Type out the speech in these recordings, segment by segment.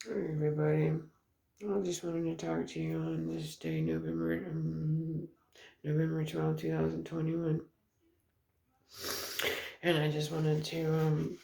Hi, everybody. I just wanted to talk to you on this day, November 12th, 2021. And I just wanted to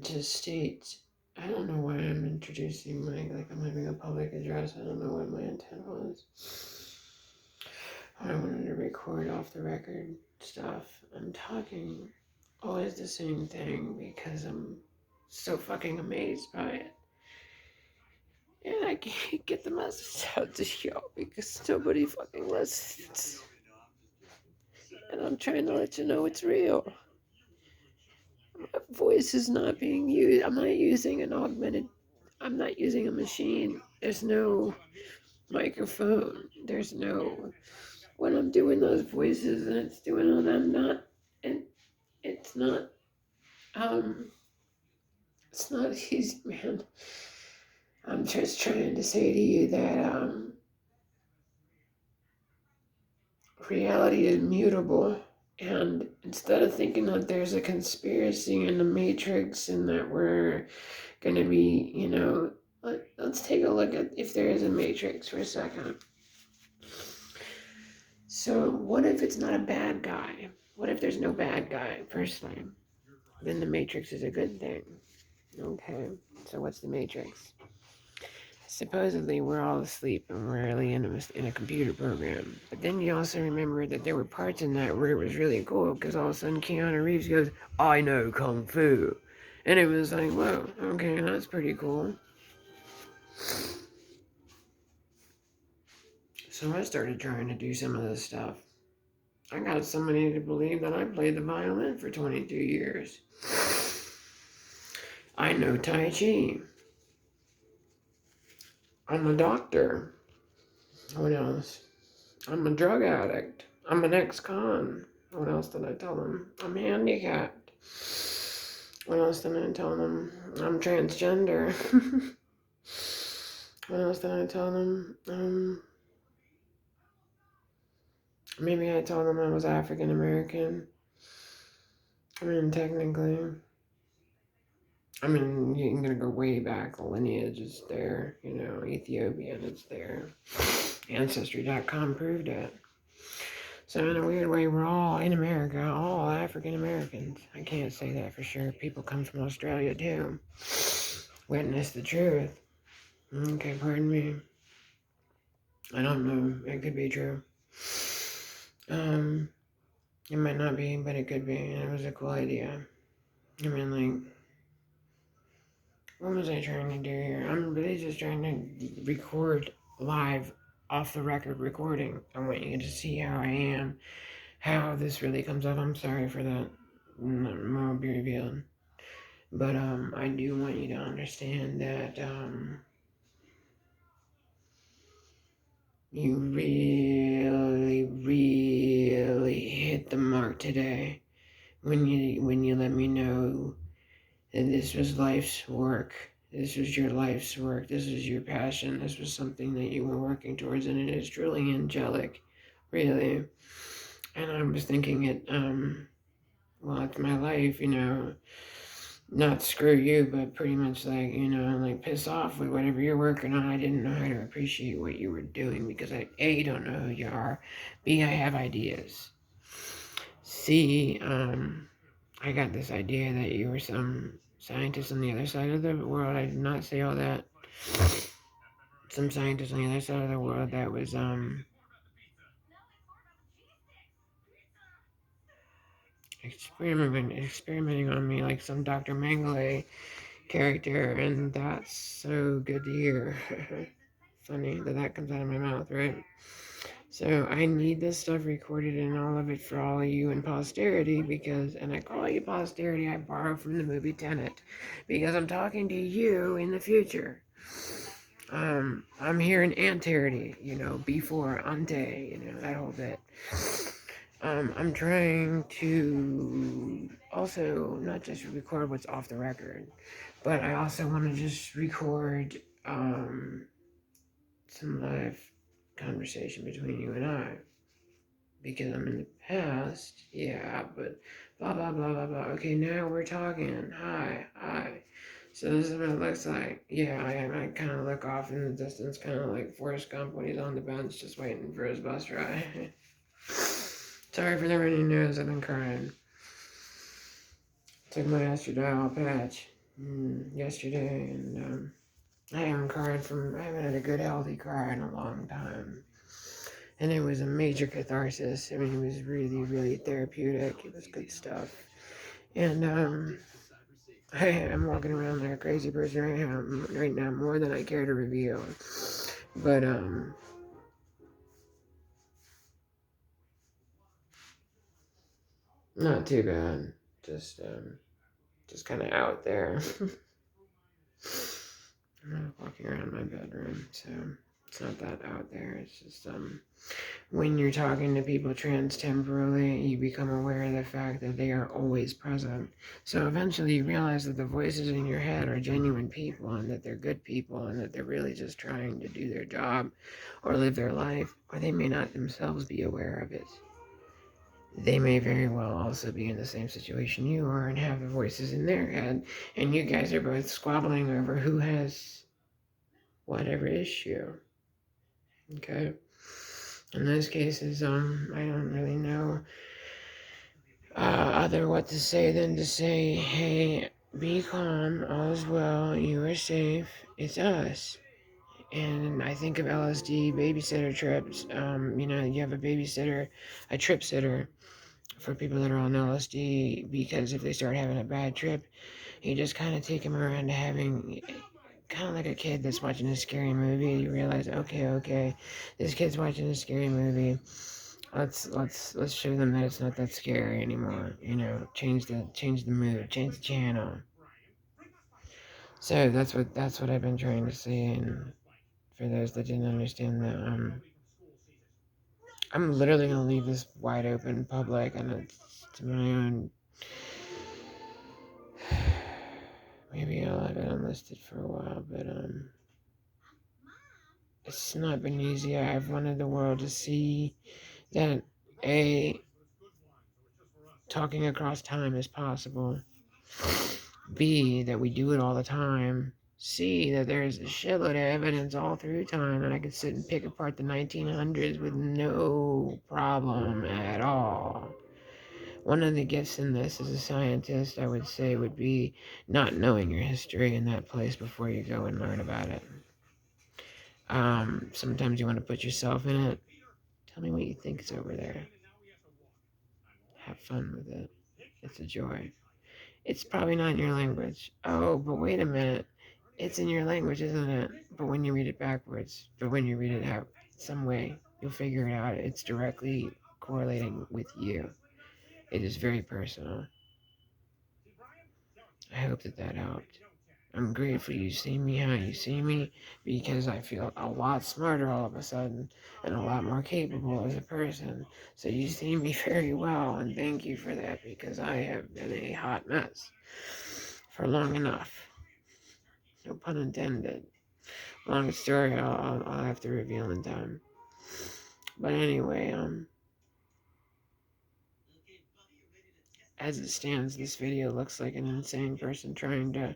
just state, I don't know why I'm introducing I'm having a public address. I don't know what my intent was. I wanted to record off the record stuff. I'm talking always the same thing because I'm so fucking amazed by it. And I can't get the message out to y'all because nobody fucking listens. And I'm trying to let you know it's real. My voice is not being used. I'm not using I'm not using a machine. There's no microphone. There's no, when I'm doing those voices and it's doing all that, and it's not, um, it's not easy, man. I'm just trying to say to you that, reality is mutable. And instead of thinking that there's a conspiracy in the Matrix and that we're going to be, let's take a look at if there is a Matrix for a second. So, what if it's not a bad guy? What if there's no bad guy, firstly? Then the Matrix is a good thing. Okay, so what's the Matrix? Supposedly we're all asleep and we're really in a computer program. But then you also remember that there were parts in that where it was really cool because all of a sudden Keanu Reeves goes, I know Kung Fu. And it was like, whoa, okay, that's pretty cool. So I started trying to do some of this stuff. I got somebody to believe that I played the violin for 22 years. I know Tai Chi. I'm a doctor. What else? I'm a drug addict. I'm an ex-con. What else did I tell them? I'm handicapped. What else did I tell them? I'm transgender. What else did I tell them? Maybe I told them I was African American. Technically. You can go way back. The lineage is there. Ethiopian is there. Ancestry.com proved it. So in a weird way, we're all in America, all African Americans. I can't say that for sure. People come from Australia too. Witness the truth. Okay, pardon me. I don't know. It could be true. It might not be, but it could be. And it was a cool idea. What was I trying to do here? I'm really just trying to record live, off the record recording. I want you to see how I am, how this really comes up. I'm sorry for that. More will be revealed. But I do want you to understand that you really, really hit the mark today when you let me know that this was life's work. This was your life's work. This was your passion. This was something that you were working towards, and it is truly angelic, really. And I was thinking it's my life, not screw you, but pretty much piss off with whatever you're working on. I didn't know how to appreciate what you were doing because I, A, don't know who you are, B, I have ideas. C, I got this idea that you were some scientist on the other side of the world. I did not say all that. Some scientist on the other side of the world that was, experimenting on me like some Dr. Mengele character, and that's so good to hear. Funny that comes out of my mouth, right? So I need this stuff recorded and all of it for all of you in posterity and I call you posterity, I borrow from the movie Tenet, because I'm talking to you in the future. I'm here in anterity, before, ante, that whole bit. I'm trying to also not just record what's off the record, but I also want to just record some live conversation between you and I. Because I'm in the past, yeah, but blah, blah, blah, blah, blah. Okay, now we're talking. Hi. So this is what it looks like. Yeah, I kind of look off in the distance, kind of like Forrest Gump when he's on the bench just waiting for his bus ride. Sorry for the runny nose, I've been crying. Took my estradiol patch yesterday, and I haven't had a good healthy cry in a long time. And it was a major catharsis. I mean, it was really, really therapeutic. It was good stuff. And I'm walking around like a crazy person right now, more than I care to reveal. But not too bad. Just kind of out there. I'm not walking around my bedroom, so it's not that out there. It's just when you're talking to people transtemporally, you become aware of the fact that they are always present. So eventually you realize that the voices in your head are genuine people and that they're good people and that they're really just trying to do their job or live their life, or they may not themselves be aware of it. They may very well also be in the same situation you are and have the voices in their head, and you guys are both squabbling over who has whatever issue. Okay? In those cases, I don't really know other what to say than to say, hey, be calm, all is well, you are safe, it's us. And I think of LSD babysitter trips. You have a babysitter, a trip sitter for people that are on LSD, because if they start having a bad trip, you just kind of take them around to having kind of like a kid that's watching a scary movie. You realize, okay, this kid's watching a scary movie. Let's show them that it's not that scary anymore. Change the mood, change the channel. So that's what I've been trying to say. And for those that didn't understand that, I'm literally gonna leave this wide open public, and it's to my own. Maybe I'll have it unlisted for a while, but it's not been easy. I've wanted the world to see that talking across time is possible. B, that we do it all the time. C, that there's a shitload of evidence all through time that I could sit and pick apart the 1900s with no problem at all. One of the gifts in this as a scientist, I would say, would be not knowing your history in that place before you go and learn about it. Sometimes you want to put yourself in it. Tell me what you think is over there. Have fun with it. It's a joy. It's probably not in your language. Oh, but wait a minute. It's in your language, isn't it? But when you read it backwards, but when you read it out some way, you'll figure it out. It's directly correlating with you. It is very personal. I hope that helped. I'm grateful you see me how you see me, because I feel a lot smarter all of a sudden and a lot more capable as a person. So you see me very well, and thank you for that, because I have been a hot mess for long enough. No pun intended. Long story, I'll have to reveal in time. But anyway, as it stands, this video looks like an insane person trying to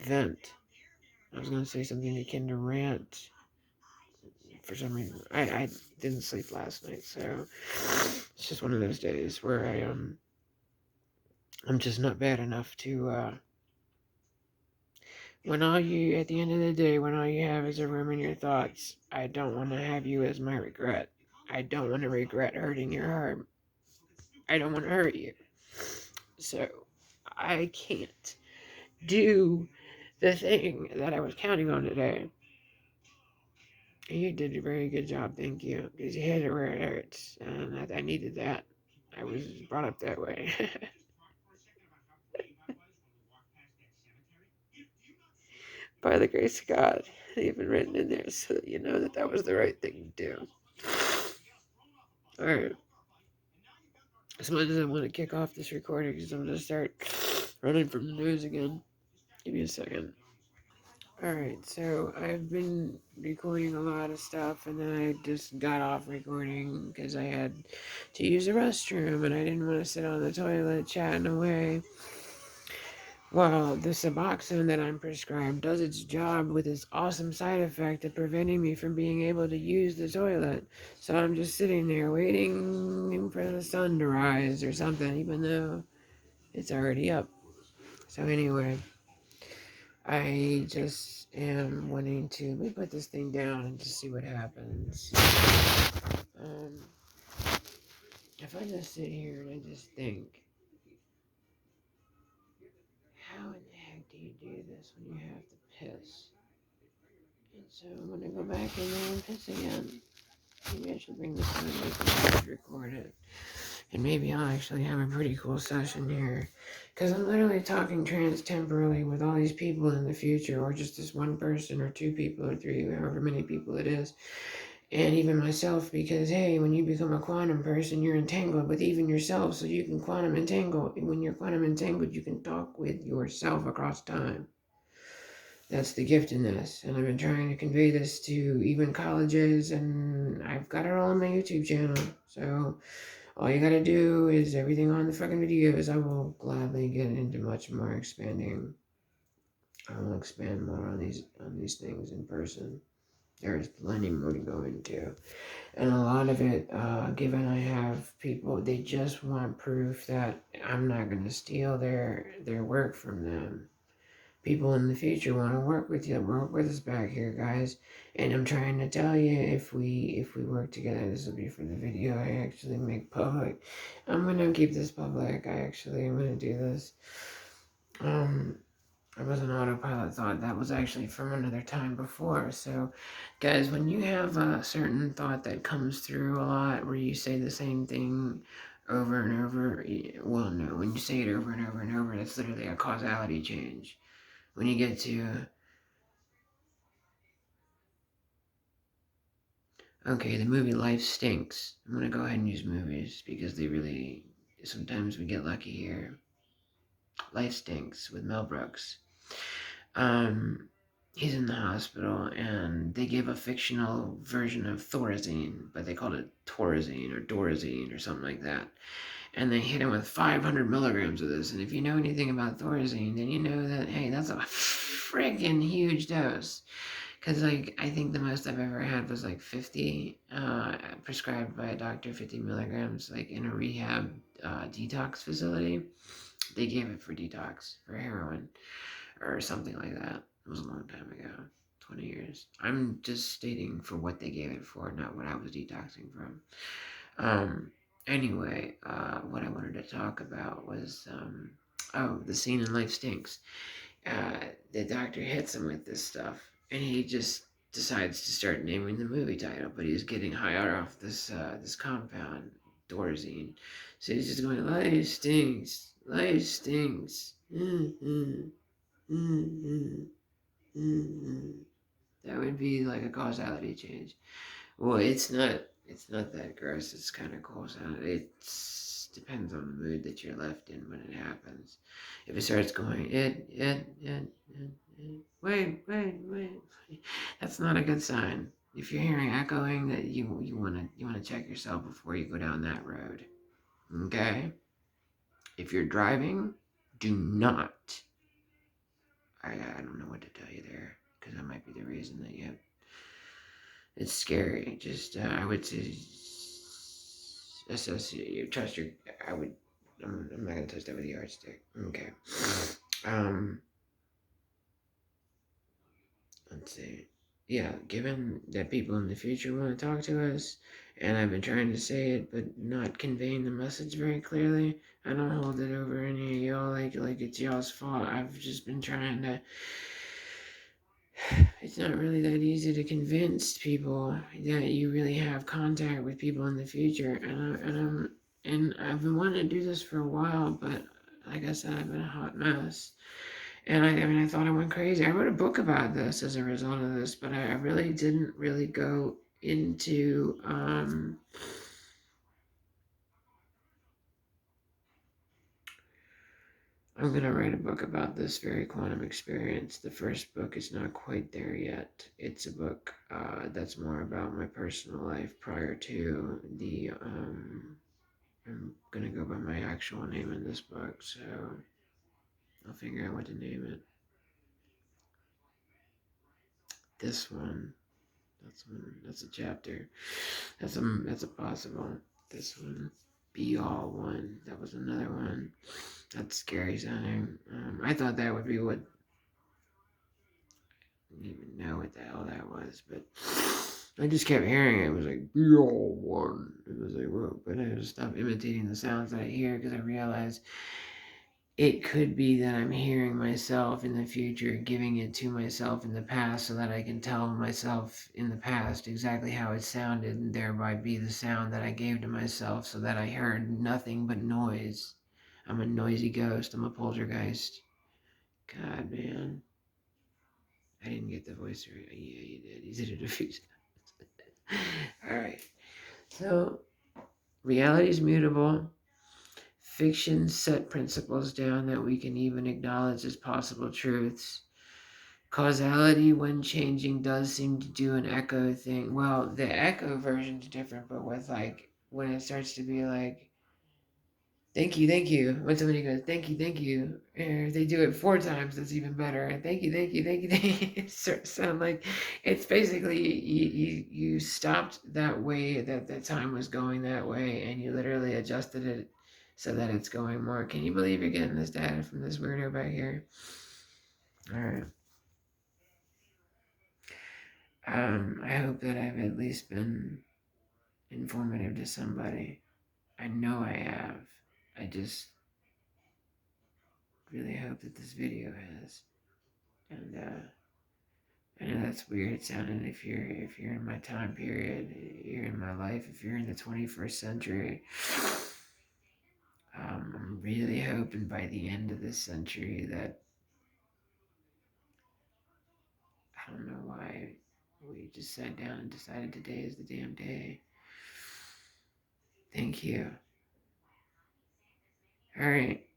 vent. I was gonna say something akin to rant. For some reason, I didn't sleep last night, so it's just one of those days where I'm just not bad enough to when all you at the end of the day, when all you have is a room in your thoughts, I don't want to have you as my regret. I don't want to regret hurting your heart. I don't want to hurt you. So I can't do the thing that I was counting on today. You did a very good job, thank you, because you hit it where it hurts, and I needed that. I was brought up that way. By the grace of God, even written in there so that you know that that was the right thing to do. Alright. As much as I want to kick off this recording, because I'm going to start running from the news again. Give me a second. Alright, so I've been recording a lot of stuff, and then I just got off recording because I had to use the restroom, and I didn't want to sit on the toilet chatting away. Well, the Suboxone that I'm prescribed does its job with its awesome side effect of preventing me from being able to use the toilet. So I'm just sitting there waiting for the sun to rise or something, even though it's already up. So anyway, I just am wanting to, let me put this thing down and just see what happens. Um, if I just sit here and I just think, how in the heck do you do this when you have to piss? And so I'm gonna go back in there and piss again. Maybe I should bring this down and record it. And maybe I'll actually have a pretty cool session here. Because I'm literally talking trans-temporally with all these people in the future, or just this one person, or two people, or three, however many people it is. And even myself, because hey, when you become a quantum person, you're entangled with even yourself, so you can quantum entangle. And when you're quantum entangled, you can talk with yourself across time. That's the gift in this. And I've been trying to convey this to even colleges, and I've got it all on my YouTube channel. So all you gotta do is everything on the fucking videos. I will gladly get into much more expanding. I will expand more on these things in person. There's plenty more to go into. And a lot of it, given I have people, they just want proof that I'm not gonna steal their work from them. People in the future want to work with you, work with us back here, guys. And I'm trying to tell you, if we work together, this will be for the video I actually make public. I'm gonna keep this public. I'm gonna do this. I was an autopilot thought. That was actually from another time before. So, guys, when you have a certain thought that comes through a lot, where you say the same thing over and over, well, no, when you say it over and over and over, that's literally a causality change. When you get to, okay, the movie Life Stinks. I'm gonna go ahead and use movies because they really, sometimes we get lucky here. Life Stinks with Mel Brooks. Um, he's in the hospital and they gave a fictional version of Thorazine, but they called it Torazine or Dorazine or something like that. And they hit him with 500 milligrams of this. And if you know anything about Thorazine, then you know that, hey, that's a freaking huge dose. Because, like, I think the most I've ever had was like 50, prescribed by a doctor, 50 milligrams, like in a rehab detox facility. They gave it for detox, for heroin, or something like that. It was a long time ago, 20 years. I'm just stating for what they gave it for, not what I was detoxing from. Anyway, what I wanted to talk about was, the scene in Life Stinks. The doctor hits him with this stuff, and he just decides to start naming the movie title, but he's getting higher off this compound, Dorazine. So he's just going, life stinks, life stinks. Mm-hmm, mm-hmm, mm-hmm. That would be like a causality change. Well, it's not that gross. It's kind of cool sound. It depends on the mood that you're left in when it happens. If it starts going, wait, that's not a good sign. If you're hearing echoing, that you wanna check yourself before you go down that road. Okay. If you're driving, do not. I don't know what to tell you there because that might be the reason that you have. It's scary. Just I would say associate you trust your. I would. I'm not gonna touch that with the yardstick. Okay. Um. Let's see. Yeah, given that people in the future want to talk to us, and I've been trying to say it but not conveying the message very clearly, I don't hold it over any of y'all like it's y'all's fault. I've just been trying to. It's not really that easy to convince people that you really have contact with people in the future, and I've been wanting to do this for a while, but like I said, I've been a hot mess. And I thought I went crazy. I wrote a book about this as a result of this, but I really didn't really go into, I'm going to write a book about this very quantum experience. The first book is not quite there yet. It's a book that's more about my personal life prior to the, I'm going to go by my actual name in this book, so I'll figure out what to name it. This one. That's a chapter. That's a possible. This one. Be all one. That was another one. That's scary sounding. I thought that would be what. I didn't even know what the hell that was, but I just kept hearing it. It was like, be all one. It was like, whoa. But I had to stop imitating the sounds that I hear because I realized it could be that I'm hearing myself in the future, giving it to myself in the past so that I can tell myself in the past exactly how it sounded and thereby be the sound that I gave to myself so that I heard nothing but noise. I'm a noisy ghost. I'm a poltergeist. God, man. I didn't get the voice right. Yeah, you did. You did it a few times. Alright. So, reality is mutable. Fiction set principles down that we can even acknowledge as possible truths. Causality, when changing, does seem to do an echo thing. Well, the echo version's different, but with like when it starts to be like, thank you. When somebody goes, thank you. And if they do it 4 times, that's even better. Thank you, thank you, thank you, thank you. It starts to sound like it's basically you stopped that way, that the time was going that way, and you literally adjusted it so that it's going more. Can you believe you're getting this data from this weirdo back here? All right. I hope that I've at least been informative to somebody. I know I have. I just really hope that this video has. And I know that's weird sounding if you're in my time period, you're in my life, if you're in the 21st century. I'm really hoping by the end of this century that I don't know why we just sat down and decided today is the damn day. Thank you. Alright,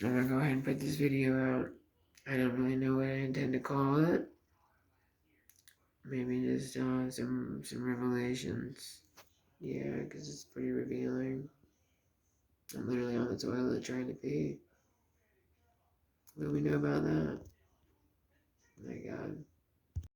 I'm gonna go ahead and put this video out. I don't really know what I intend to call it. Maybe just some revelations. Yeah, because it's pretty revealing. I'm literally on the toilet trying to pee. What do we know about that? My God.